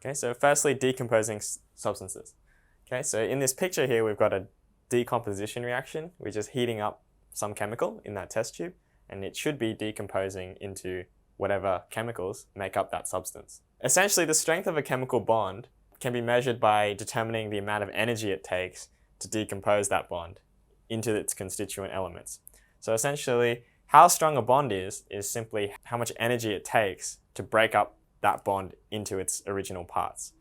Okay, so firstly, decomposing substances. Okay, so in this picture here, we've got a decomposition reaction. We're just heating up some chemical in that test tube, and it should be decomposing into whatever chemicals make up that substance. Essentially, the strength of a chemical bond can be measured by determining the amount of energy it takes to decompose that bond into its constituent elements. So essentially, how strong a bond is simply how much energy it takes to break up that bond into its original parts.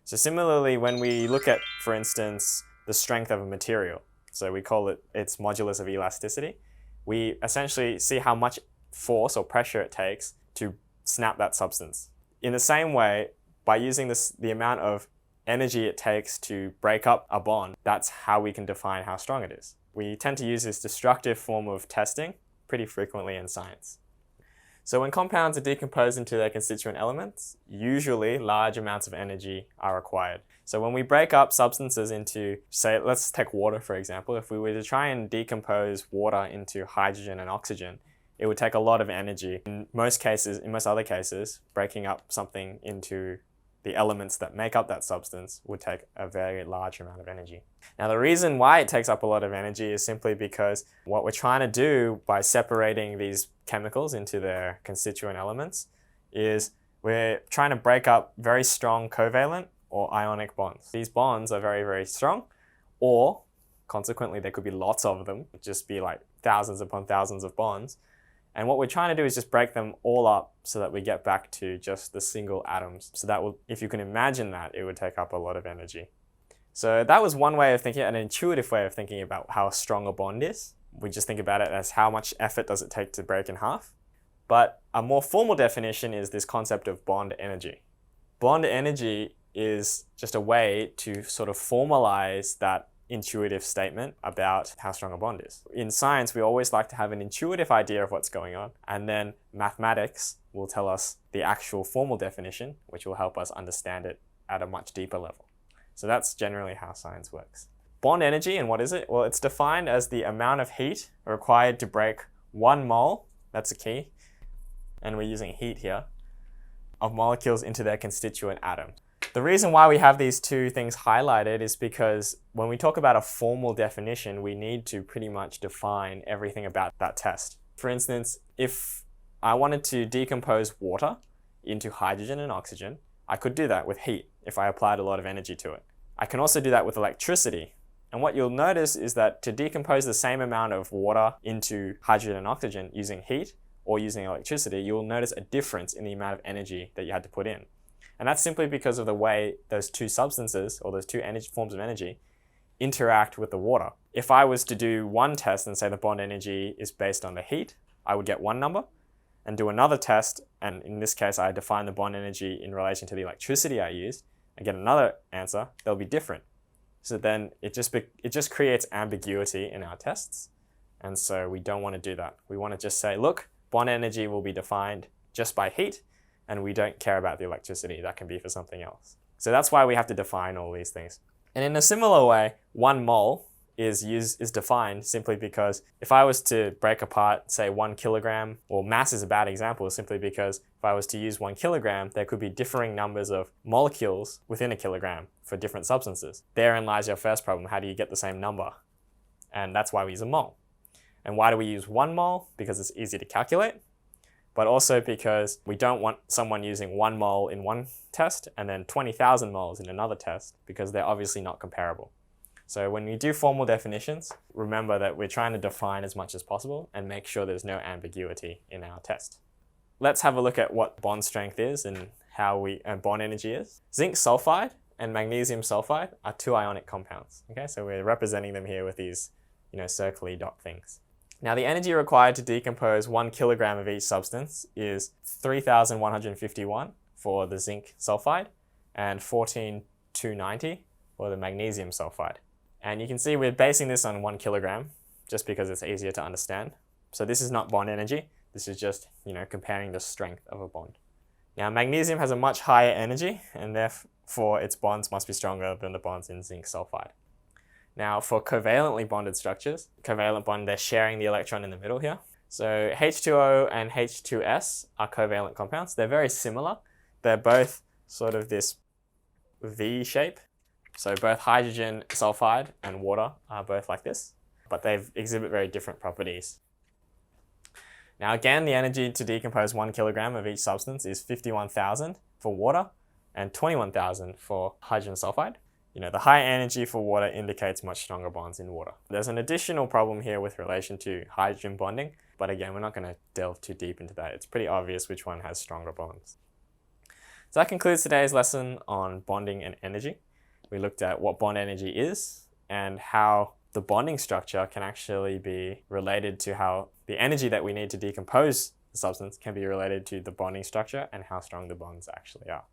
So similarly, when we look at, for instance, the strength of a material, so we call it its modulus of elasticity, we essentially see how much force or pressure it takes to snap that substance. In the same way, by using the amount of energy it takes to break up a bond, that's how we can define how strong it is. We tend to use this destructive form of testing pretty frequently in science. So when compounds are decomposed into their constituent elements, usually large amounts of energy are required. So when we break up substances into, say, let's take water for example, if we were to try and decompose water into hydrogen and oxygen, it would take a lot of energy. In most other cases, breaking up something into the elements that make up that substance would take a very large amount of energy. Now the reason why it takes up a lot of energy is simply because what we're trying to do by separating these chemicals into their constituent elements is we're trying to break up very strong covalent or ionic bonds. These bonds are very, very strong, or consequently there could be lots of them, just be like thousands upon thousands of bonds. And what we're trying to do is just break them all up so that we get back to just the single atoms. So that will, if you can imagine that, it would take up a lot of energy. So that was one way of thinking, an intuitive way of thinking about how strong a bond is. We just think about it as how much effort does it take to break in half. But a more formal definition is this concept of bond energy. Bond energy is just a way to sort of formalize that intuitive statement about how strong a bond is. In science, we always like to have an intuitive idea of what's going on, and then mathematics will tell us the actual formal definition, which will help us understand it at a much deeper level. So that's generally how science works. Bond energy, and what is it? Well, it's defined as the amount of heat required to break 1 mole, that's a key, and we're using heat here, of molecules into their constituent atom. The reason why we have these two things highlighted is because when we talk about a formal definition, we need to pretty much define everything about that test. For instance, if I wanted to decompose water into hydrogen and oxygen, I could do that with heat if I applied a lot of energy to it. I can also do that with electricity. And what you'll notice is that to decompose the same amount of water into hydrogen and oxygen using heat or using electricity, you'll notice a difference in the amount of energy that you had to put in. And that's simply because of the way those two substances, or those two forms of energy, interact with the water. If I was to do one test and say the bond energy is based on the heat, I would get one number, and do another test, and in this case I define the bond energy in relation to the electricity I used, and get another answer, they'll be different. So then it just creates ambiguity in our tests, and so we don't want to do that. We want to just say, look, bond energy will be defined just by heat, and we don't care about the electricity. That can be for something else. So that's why we have to define all these things. And in a similar way, 1 mole is defined simply because if I was to break apart, say 1 kilogram, or mass is a bad example simply because if I was to use 1 kilogram, there could be differing numbers of molecules within a kilogram for different substances. Therein lies your first problem. How do you get the same number? And that's why we use a mole. And why do we use 1 mole? Because it's easy to calculate, but also because we don't want someone using 1 mole in one test and then 20,000 moles in another test, because they're obviously not comparable. So when we do formal definitions, remember that we're trying to define as much as possible and make sure there's no ambiguity in our test. Let's have a look at what bond strength is and how bond energy is. Zinc sulfide and magnesium sulfide are 2 ionic compounds. Okay, so we're representing them here with these, circly dot things. Now the energy required to decompose 1 kilogram of each substance is 3,151 for the zinc sulfide and 14,290 for the magnesium sulfide. And you can see we're basing this on 1 kilogram just because it's easier to understand. So this is not bond energy. This is just, comparing the strength of a bond. Now magnesium has a much higher energy, and therefore its bonds must be stronger than the bonds in zinc sulfide. Now for covalently bonded structures, covalent bond, they're sharing the electron in the middle here. So H2O and H2S are covalent compounds. They're very similar. They're both sort of this V shape. So both hydrogen sulfide and water are both like this, but they exhibit very different properties. Now again, the energy to decompose 1 kilogram of each substance is 51,000 for water and 21,000 for hydrogen sulfide. The high energy for water indicates much stronger bonds in water. There's an additional problem here with relation to hydrogen bonding, but again, we're not going to delve too deep into that. It's pretty obvious which one has stronger bonds. So that concludes today's lesson on bonding and energy. We looked at what bond energy is and how the bonding structure can actually be related to how the energy that we need to decompose the substance can be related to the bonding structure and how strong the bonds actually are.